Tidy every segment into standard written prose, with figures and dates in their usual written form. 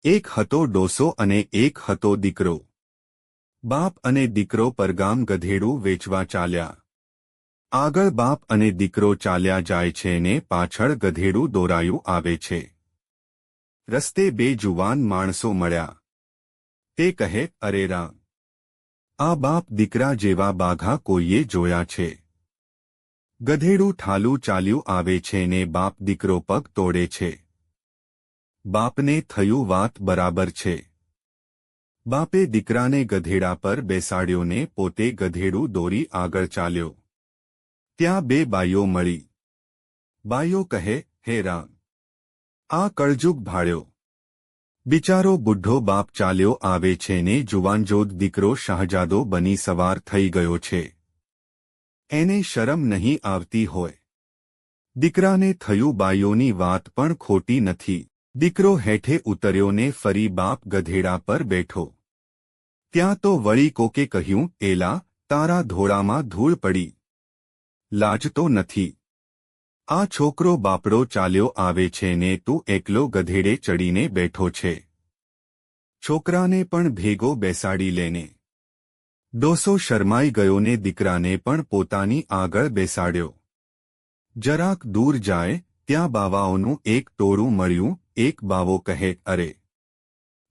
એક હતો ડોસો અને એક હતો દીકરો. બાપ અને દીકરો પરગામ ગધેડું વેચવા ચાલ્યા. આગળ બાપ અને દીકરો ચાલ્યા જાય છે ને પાછળ ગધેડું દોરાયું આવે છે. રસ્તે બે જુવાન માણસો મળ્યા. તે કહે, અરે રામ, આ બાપ દીકરા જેવા બાઘા કોઈએ જોયા છે. ગધેડું ઠાલું ચાલ્યું આવે છે ને બાપ દીકરો પગ તોડે છે. બાપને થયું વાત બરાબર છે. બાપે દીકરાને ગધેડા પર બેસાડ્યો ને પોતે ગધેડું દોરી આગળ ચાલ્યો. ત્યાં બે બાઈઓ મળી. બાઈઓ કહે, હે રામ, આ કળજુગ ભાળ્યો. બિચારો બુઢ્ઢો બાપ ચાલ્યો આવે છે ને જુવાનજોધ દીકરો શહજાદો બની સવાર થઈ ગયો છે. એને શરમ નહીં આવતી હોય. દીકરાને થયું બાઈઓની વાત પણ ખોટી નથી. દીકરો હેઠે ઉતર્યો ને ફરી બાપ ગધેડા પર બેઠો. ત્યાં તો વળી કોકે કહ્યું, એલા, તારા ધોળામાં ધૂળ પડી. લાજતો નથી. આ છોકરો બાપડો ચાલ્યો આવે છે ને તું એકલો ગધેડે ચડીને બેઠો છે. છોકરાને પણ ભેગો બેસાડી લેને. ડોસો શરમાઈ ગયો ને દીકરાને પણ પોતાની આગળ બેસાડ્યો. જરાક દૂર જાય ત્યાં બાવાઓનું એક ટોળું મળ્યું. એક બાવો કહે, અરે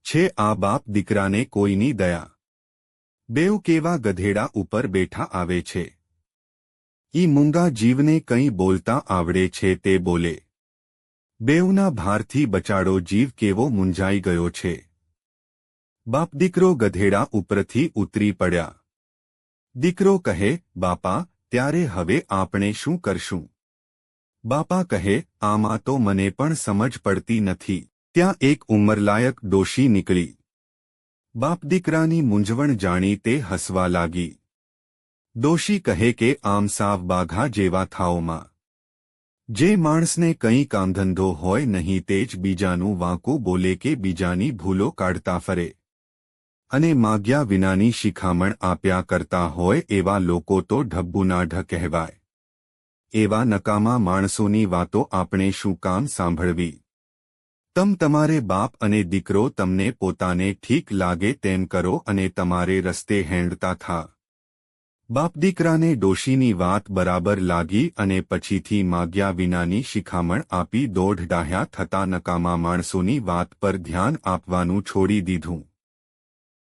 છે આ બાપ દીકરાને કોઈની દયા. બેઉ કેવા ગધેડા ઉપર બેઠા આવે છે. ઈ મૂંગા જીવને કંઈ બોલતા આવડે છે તે બોલે. બેઉના ભારથી બચાડો જીવ કેવો મૂંઝાઈ ગયો છે. બાપ દીકરો ગધેડા ઉપરથી ઉતરી પડ્યા. દીકરો કહે, બાપા, ત્યારે હવે આપણે શું કરશું? બાપા કહે, આમાં તો મને પણ સમજ પડતી નથી. ત્યાં એક ઉંમરલાયક ડોશી નીકળી. બાપ દીકરાની મૂંઝવણ જાણી તે હસવા લાગી. ડોશી કહે કે આમ સાવ બાઘા જેવા થાઓમાં. જે માણસને કંઈ કામધંધો હોય નહીં તે જ બીજાનું વાંકું બોલે કે બીજાની ભૂલો કાઢતા ફરે. અને માગ્યા વિનાની શિખામણ આપ્યા કરતા હોય એવા લોકો તો ઢબ્બુનાઢ કહેવાય. એવા નકામા માણસોની વાતો આપણે શું કામ સાંભળવી? તમારે બાપ અને દીકરો તમને પોતાને ઠીક લાગે તેમ કરો અને તમારે રસ્તે હેંડતા થા. બાપ દીકરાને ડોશીની વાત બરાબર લાગી અને પછીથી માગ્યા વિનાની શિખામણ આપી દોઢ ડાહ્યા થતા નકામા માણસોની વાત પર ધ્યાન આપવાનું છોડી દીધું.